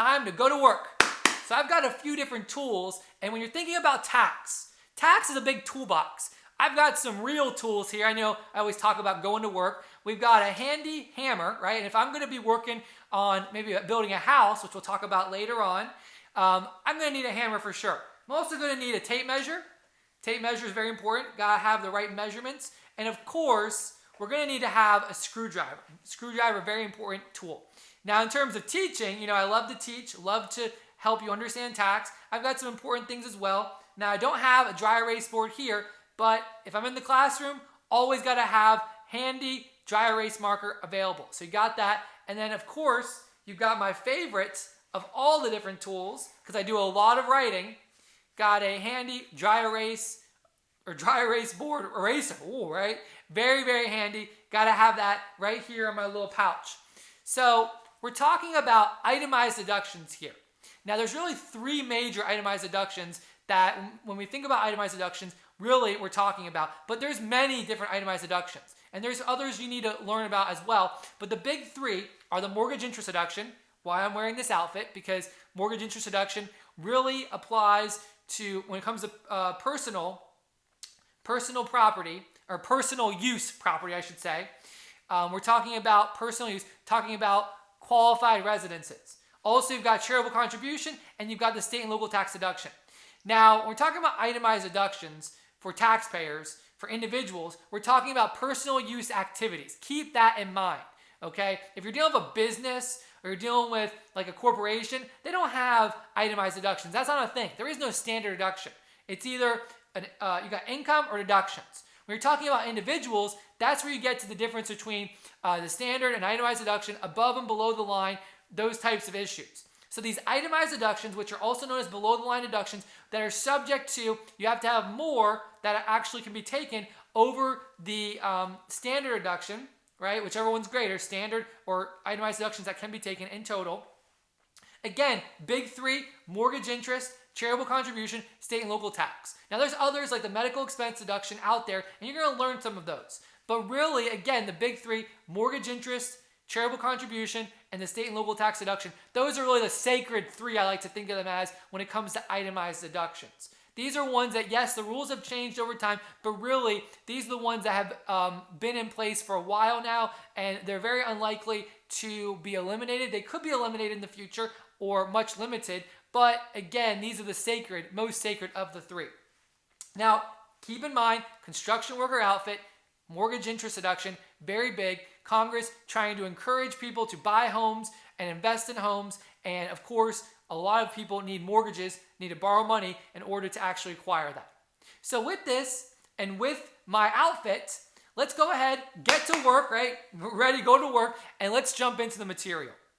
time to go to work. So I've got a few different tools, and when you're thinking about tax is a big toolbox. I've got some real tools here. I know I always talk about going to work. We've got a handy hammer, right? And if I'm going to be working on maybe building a house, which we'll talk about later on, I'm going to need a hammer for sure. I'm also going to need a tape measure. Tape measure is very important. Got to have the right measurements. And of course, we're going to need to have a screwdriver. Screwdriver, very important tool. Now, in terms of teaching, I love to teach, love to help you understand tax. I've got some important things as well. Now, I don't have a dry erase board here, but if I'm in the classroom, always got to have handy dry erase marker available. So you got that. And then, of course, you've got my favorites of all the different tools, because I do a lot of writing. Got a handy dry erase board eraser. Ooh, right? Very, very handy. Got to have that right here in my little pouch. So we're talking about itemized deductions here. Now, there's really three major itemized deductions that when we think about itemized deductions, really we're talking about. But there's many different itemized deductions. And there's others you need to learn about as well. But the big three are the mortgage interest deduction, why I'm wearing this outfit, because mortgage interest deduction really applies to when it comes to personal property, or personal use property, I should say. We're talking about personal use, talking about qualified residences. Also, you've got charitable contribution, and you've got the state and local tax deduction. Now, when we're talking about itemized deductions for taxpayers, for individuals, we're talking about personal use activities. Keep that in mind, okay? If you're dealing with a business or you're dealing with like a corporation, they don't have itemized deductions. That's not a thing. There is no standard deduction. It's either you got income or deductions. When you're talking about individuals, that's where you get to the difference between the standard and itemized deduction, above and below the line, those types of issues. So these itemized deductions, which are also known as below the line deductions, that are subject to, you have to have more that actually can be taken over the standard deduction, right? Whichever one's greater, standard or itemized deductions that can be taken in total. Again, big three: mortgage interest, charitable contribution, state and local tax. Now there's others like the medical expense deduction out there, and you're going to learn some of those. But really, again, the big three: mortgage interest, charitable contribution, and the state and local tax deduction. Those are really the sacred three, I like to think of them as, when it comes to itemized deductions. These are ones that, yes, the rules have changed over time, but really, these are the ones that have been in place for a while now, and they're very unlikely to be eliminated. They could be eliminated in the future or much limited, but again, these are the most sacred of the three. Now, keep in mind, construction worker outfit, mortgage interest deduction, very big. Congress trying to encourage people to buy homes and invest in homes. And of course, a lot of people need mortgages, need to borrow money in order to actually acquire that. So with this and with my outfit, let's go ahead, get to work, right? Ready, go to work, and let's jump into the material.